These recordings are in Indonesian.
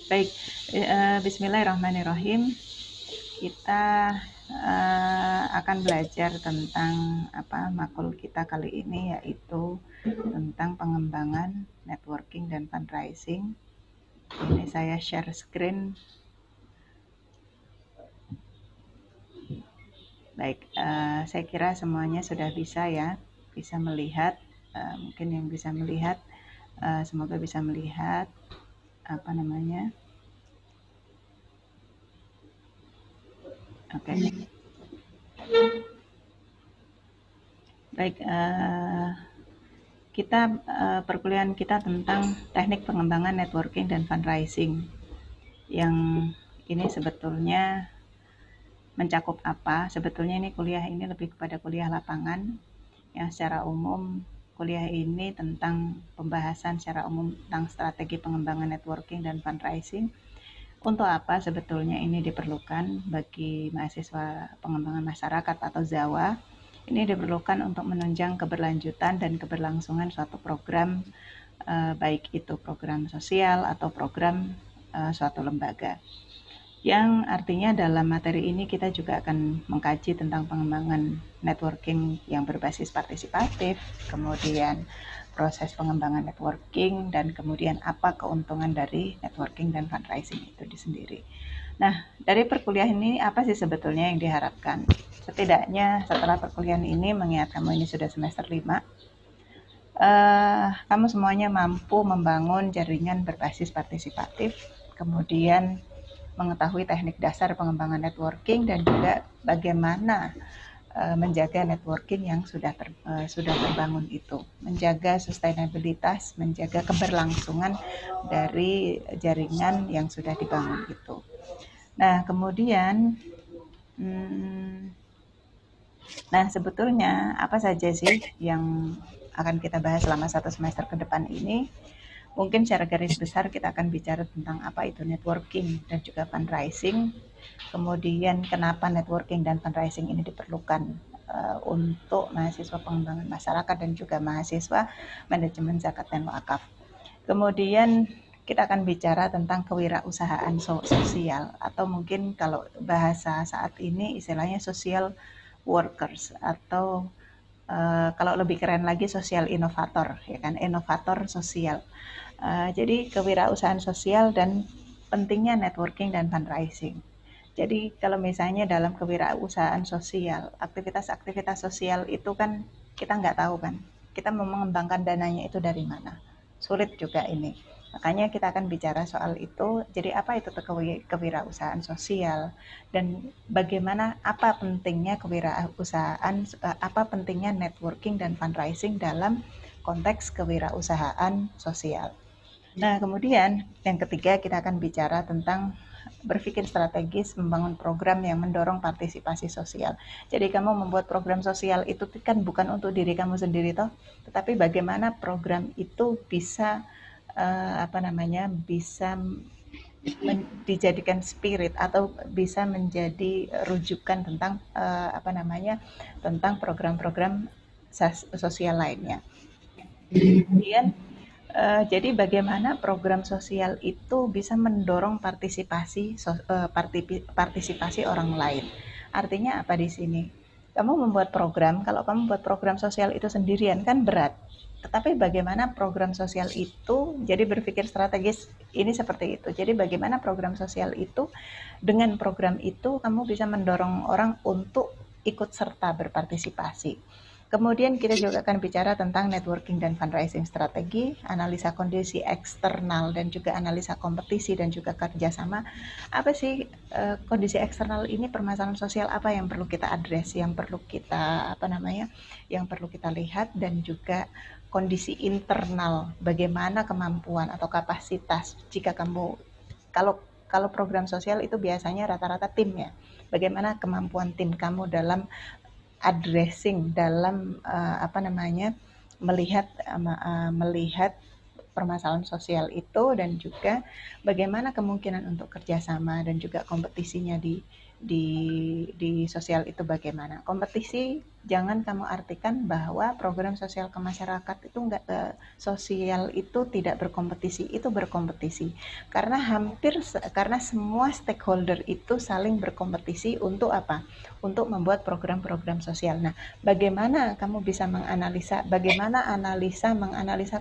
Baik, bismillahirrahmanirrahim. Kita akan belajar tentang makul kita kali ini, yaitu tentang pengembangan networking dan fundraising. Ini saya share screen. Baik, saya kira semuanya sudah bisa ya, bisa melihat. Mungkin yang bisa melihat, semoga bisa melihat Oke. Baik, perkuliahan kita tentang teknik pengembangan networking dan fundraising. Yang ini sebetulnya mencakup apa? Sebetulnya ini kuliah ini lebih kepada kuliah lapangan. Yang secara umum kuliah ini tentang pembahasan secara umum tentang strategi pengembangan networking dan fundraising. Untuk apa sebetulnya ini diperlukan bagi mahasiswa pengembangan masyarakat atau ZAWA? Ini diperlukan untuk menunjang keberlanjutan dan keberlangsungan suatu program, baik itu program sosial atau program suatu lembaga. Yang artinya dalam materi ini kita juga akan mengkaji tentang pengembangan networking yang berbasis partisipatif, kemudian proses pengembangan networking, dan kemudian apa keuntungan dari networking dan fundraising itu sendiri. Nah, dari perkuliahan ini apa sih sebetulnya yang diharapkan? Setidaknya setelah perkuliahan ini, mengingat kamu ini sudah semester 5, kamu semuanya mampu membangun jaringan berbasis partisipatif, kemudian mengetahui teknik dasar pengembangan networking, dan juga bagaimana menjaga networking yang sudah terbangun itu, menjaga sustainabilitas, menjaga keberlangsungan dari jaringan yang sudah dibangun itu. Nah, kemudian sebetulnya apa saja sih yang akan kita bahas selama 1 semester ke depan ini? Mungkin secara garis besar kita akan bicara tentang apa itu networking dan juga fundraising. Kemudian kenapa networking dan fundraising ini diperlukan untuk mahasiswa pengembangan masyarakat dan juga mahasiswa manajemen zakat dan wakaf. Kemudian kita akan bicara tentang kewirausahaan sosial, atau mungkin kalau bahasa saat ini istilahnya social workers, atau kalau lebih keren lagi social inovator, ya kan, inovator sosial. Jadi kewirausahaan sosial dan pentingnya networking dan fundraising. Jadi kalau misalnya dalam kewirausahaan sosial, aktivitas-aktivitas sosial itu kan kita nggak tahu kan, kita mau mengembangkan dananya itu dari mana. Sulit juga ini. Makanya kita akan bicara soal itu. Jadi apa itu kewirausahaan sosial, dan bagaimana, apa pentingnya kewirausahaan, apa pentingnya networking dan fundraising dalam konteks kewirausahaan sosial. Nah, kemudian yang ketiga kita akan bicara tentang berpikir strategis membangun program yang mendorong partisipasi sosial. Jadi kamu membuat program sosial itu kan bukan untuk diri kamu sendiri toh, tetapi bagaimana program itu bisa bisa dijadikan spirit atau bisa menjadi rujukan tentang tentang program-program sosial lainnya. Kemudian jadi bagaimana program sosial itu bisa mendorong partisipasi orang lain. Artinya apa di sini? Kamu membuat program, kalau kamu membuat program sosial itu sendirian kan berat. Tetapi bagaimana program sosial itu, jadi berpikir strategis ini seperti itu. Jadi bagaimana program sosial itu, dengan program itu kamu bisa mendorong orang untuk ikut serta berpartisipasi. Kemudian kita juga akan bicara tentang networking dan fundraising strategi, analisa kondisi eksternal dan juga analisa kompetisi dan juga kerjasama. Apa sih kondisi eksternal ini, permasalahan sosial apa yang perlu kita address, yang perlu kita yang perlu kita lihat, dan juga kondisi internal, bagaimana kemampuan atau kapasitas jika kamu, kalau program sosial itu biasanya rata-rata tim ya. Bagaimana kemampuan tim kamu dalam addressing, dalam melihat permasalahan sosial itu, dan juga bagaimana kemungkinan untuk kerjasama dan juga kompetisinya di sosial itu bagaimana. Kompetisi jangan kamu artikan bahwa program sosial ke masyarakat itu enggak, sosial itu tidak berkompetisi, itu berkompetisi. Karena semua stakeholder itu saling berkompetisi untuk apa? Untuk membuat program-program sosial. Nah, bagaimana kamu bisa menganalisa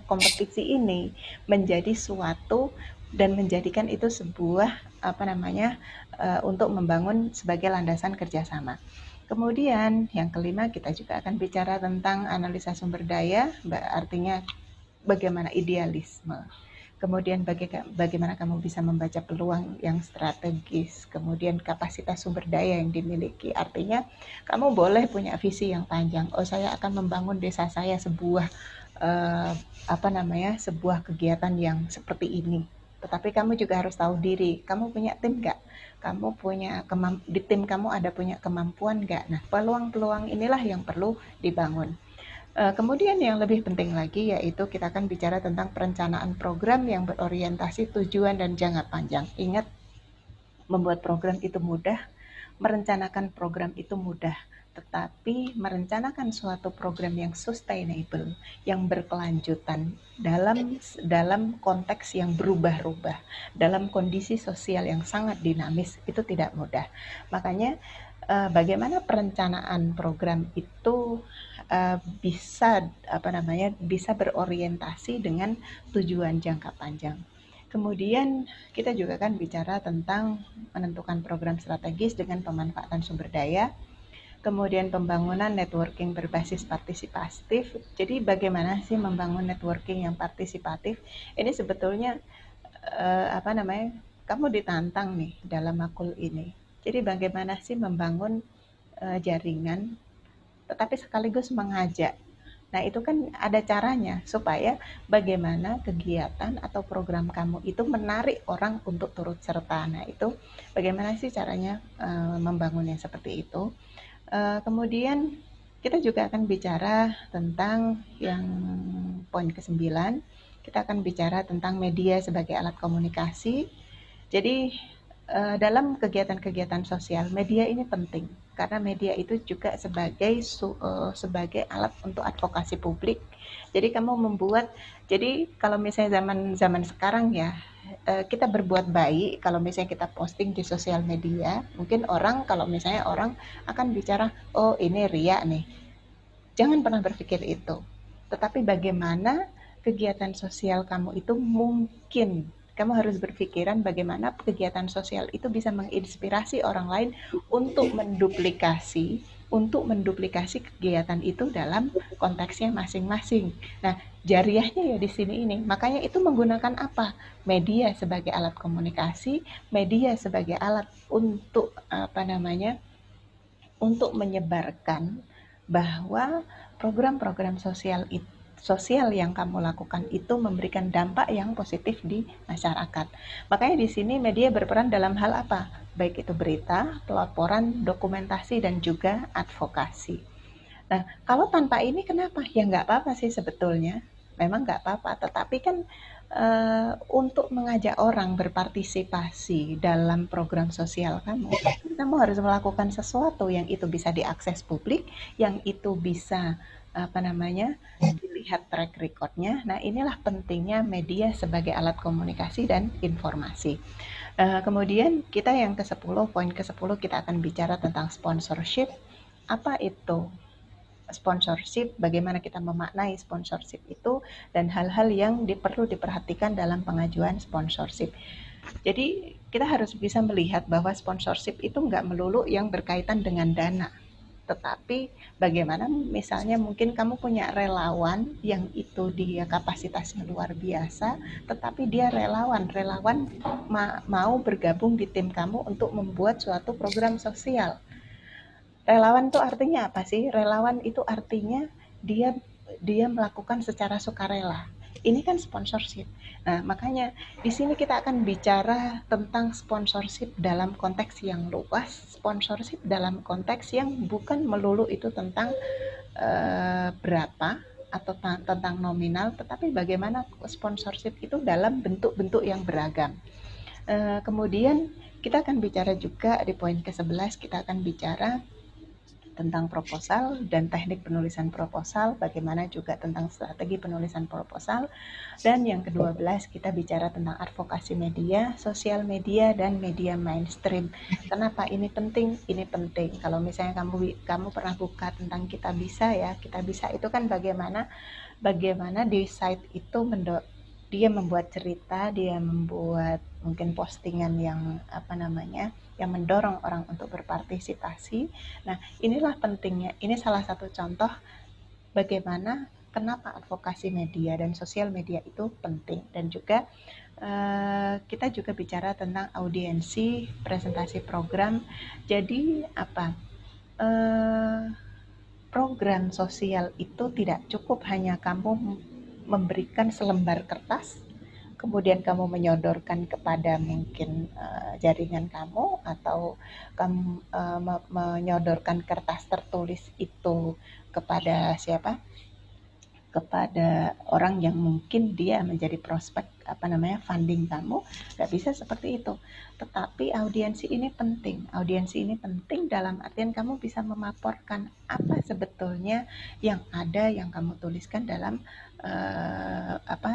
kompetisi ini menjadi suatu dan menjadikan itu sebuah untuk membangun sebagai landasan kerjasama. Kemudian yang kelima kita juga akan bicara tentang analisa sumber daya, artinya bagaimana idealisme. Kemudian bagaimana kamu bisa membaca peluang yang strategis, kemudian kapasitas sumber daya yang dimiliki. Artinya kamu boleh punya visi yang panjang. Oh, saya akan membangun desa saya eh, sebuah kegiatan yang seperti ini. Tetapi kamu juga harus tahu diri. Kamu punya tim nggak? Di tim kamu ada punya kemampuan nggak? Nah, peluang-peluang inilah yang perlu dibangun. Kemudian yang lebih penting lagi yaitu kita akan bicara tentang perencanaan program yang berorientasi tujuan dan jangka panjang. Ingat, membuat program itu mudah, merencanakan program itu mudah, tetapi merencanakan suatu program yang sustainable, yang berkelanjutan dalam konteks yang berubah-ubah, dalam kondisi sosial yang sangat dinamis, itu tidak mudah. Makanya bagaimana perencanaan program itu bisa berorientasi dengan tujuan jangka panjang. Kemudian kita juga akan bicara tentang menentukan program strategis dengan pemanfaatan sumber daya, kemudian pembangunan networking berbasis partisipatif. Jadi bagaimana sih membangun networking yang partisipatif? Ini sebetulnya kamu ditantang nih dalam makul ini. Jadi bagaimana sih membangun jaringan tetapi sekaligus mengajak. Nah, itu kan ada caranya supaya bagaimana kegiatan atau program kamu itu menarik orang untuk turut serta. Nah, itu bagaimana sih caranya membangunnya seperti itu. Kemudian kita juga akan bicara tentang yang poin ke-9. Kita akan bicara tentang media sebagai alat komunikasi. Jadi dalam kegiatan-kegiatan sosial, media ini penting karena media itu juga sebagai alat untuk advokasi publik. Jadi jadi kalau misalnya zaman sekarang ya, kita berbuat baik kalau misalnya kita posting di sosial media, mungkin kalau misalnya orang akan bicara, oh ini ria nih. Jangan pernah berpikir itu. Tetapi bagaimana kegiatan sosial kamu itu mungkin kamu harus berpikiran bagaimana kegiatan sosial itu bisa menginspirasi orang lain untuk menduplikasi kegiatan itu dalam konteksnya masing-masing. Nah, jariahnya ya di sini ini. Makanya itu menggunakan apa? Media sebagai alat komunikasi, media sebagai alat untuk untuk menyebarkan bahwa program-program sosial yang kamu lakukan itu memberikan dampak yang positif di masyarakat. Makanya di sini media berperan dalam hal apa? Baik itu berita, pelaporan, dokumentasi, dan juga advokasi. Nah, kalau tanpa ini kenapa? Ya nggak apa-apa sih sebetulnya. Memang nggak apa-apa, tetapi kan untuk mengajak orang berpartisipasi dalam program sosial kamu harus melakukan sesuatu yang itu bisa diakses publik, yang itu bisa dilihat track recordnya. Nah, inilah pentingnya media sebagai alat komunikasi dan informasi. Kemudian kita yang ke-10, poin ke-10 kita akan bicara tentang sponsorship. Apa itu sponsorship, bagaimana kita memaknai sponsorship itu, dan hal-hal yang perlu diperhatikan dalam pengajuan sponsorship. Jadi kita harus bisa melihat bahwa sponsorship itu nggak melulu yang berkaitan dengan dana, tetapi bagaimana misalnya mungkin kamu punya relawan yang itu dia kapasitasnya luar biasa, tetapi dia relawan mau bergabung di tim kamu untuk membuat suatu program sosial. Relawan itu artinya apa sih? Relawan itu artinya dia dia melakukan secara sukarela. Ini kan sponsorship. Nah, makanya di sini kita akan bicara tentang sponsorship dalam konteks yang luas, sponsorship dalam konteks yang bukan melulu itu tentang berapa atau tentang nominal, tetapi bagaimana sponsorship itu dalam bentuk-bentuk yang beragam. Kemudian kita akan bicara juga di poin ke-11, kita akan bicara tentang proposal dan teknik penulisan proposal, bagaimana juga tentang strategi penulisan proposal. Dan yang ke-12 kita bicara tentang advokasi media, sosial media, dan media mainstream. Kenapa ini penting? Ini penting. Kalau misalnya kamu pernah buka tentang Kita Bisa ya, Kita Bisa itu kan bagaimana di site itu dia membuat cerita, dia membuat mungkin postingan yang yang mendorong orang untuk berpartisipasi. Nah, inilah pentingnya. Ini salah satu contoh bagaimana kenapa advokasi media dan sosial media itu penting. Dan juga kita juga bicara tentang audiensi, presentasi program. Jadi program sosial itu tidak cukup hanya kamu memberikan selembar kertas, kemudian kamu menyodorkan kepada mungkin jaringan kamu, atau kamu menyodorkan kertas tertulis itu kepada siapa? Kepada orang yang mungkin dia menjadi prospek funding kamu. Nggak bisa seperti itu. Tetapi audiensi ini penting. Audiensi ini penting dalam artian kamu bisa memaporkan apa sebetulnya yang ada yang kamu tuliskan dalam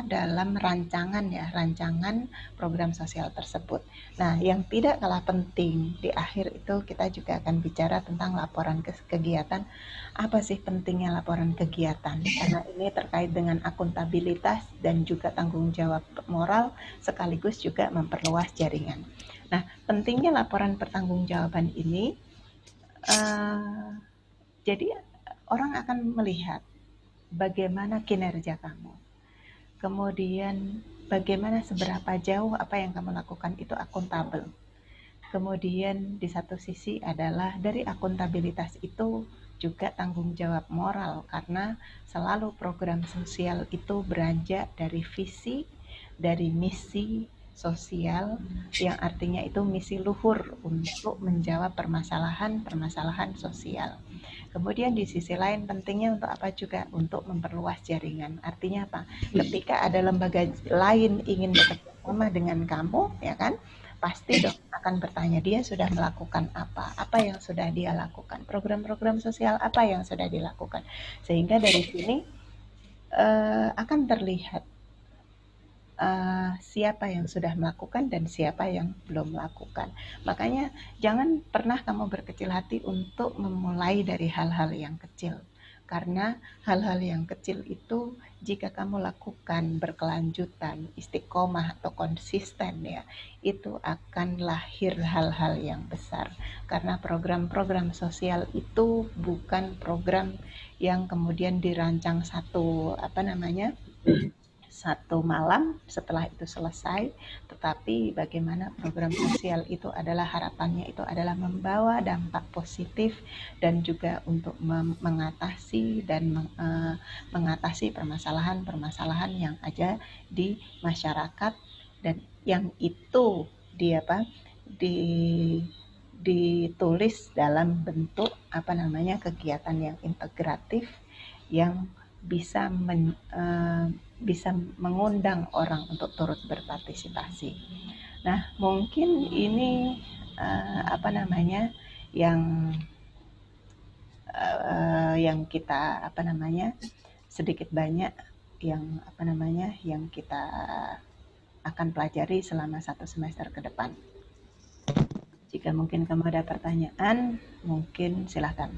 dalam rancangan program sosial tersebut. Nah, yang tidak kalah penting di akhir itu kita juga akan bicara tentang laporan kegiatan. Apa sih pentingnya laporan kegiatan? Karena ini terkait dengan akuntabilitas dan juga tanggung jawab moral, sekaligus juga memperluas jaringan. Nah, pentingnya laporan pertanggungjawaban ini, jadi orang akan melihat bagaimana kinerja kamu. Kemudian bagaimana seberapa jauh apa yang kamu lakukan itu akuntabel. Kemudian di satu sisi adalah dari akuntabilitas itu juga tanggung jawab moral, karena selalu program sosial itu beranjak dari visi, dari misi sosial, yang artinya itu misi luhur untuk menjawab permasalahan sosial. Kemudian di sisi lain pentingnya untuk apa juga? Untuk memperluas jaringan. Artinya apa? Ketika ada lembaga lain ingin bekerja sama dengan kamu, ya kan? Pasti dong akan bertanya, dia sudah melakukan apa yang sudah dia lakukan, program-program sosial apa yang sudah dilakukan. Sehingga dari sini akan terlihat siapa yang sudah melakukan dan siapa yang belum melakukan. Makanya jangan pernah kamu berkecil hati untuk memulai dari hal-hal yang kecil. Karena hal-hal yang kecil itu jika kamu lakukan berkelanjutan, istiqomah atau konsisten ya, itu akan lahir hal-hal yang besar. Karena program-program sosial itu bukan program yang kemudian dirancang satu malam setelah itu selesai, tetapi bagaimana program sosial itu adalah harapannya itu adalah membawa dampak positif dan juga untuk mengatasi permasalahan-permasalahan yang ada di masyarakat, dan yang itu di ditulis dalam bentuk kegiatan yang integratif yang bisa bisa mengundang orang untuk turut berpartisipasi. Nah, mungkin ini yang kita sedikit banyak yang kita akan pelajari selama 1 semester ke depan. Jika mungkin kamu ada pertanyaan, mungkin silakan.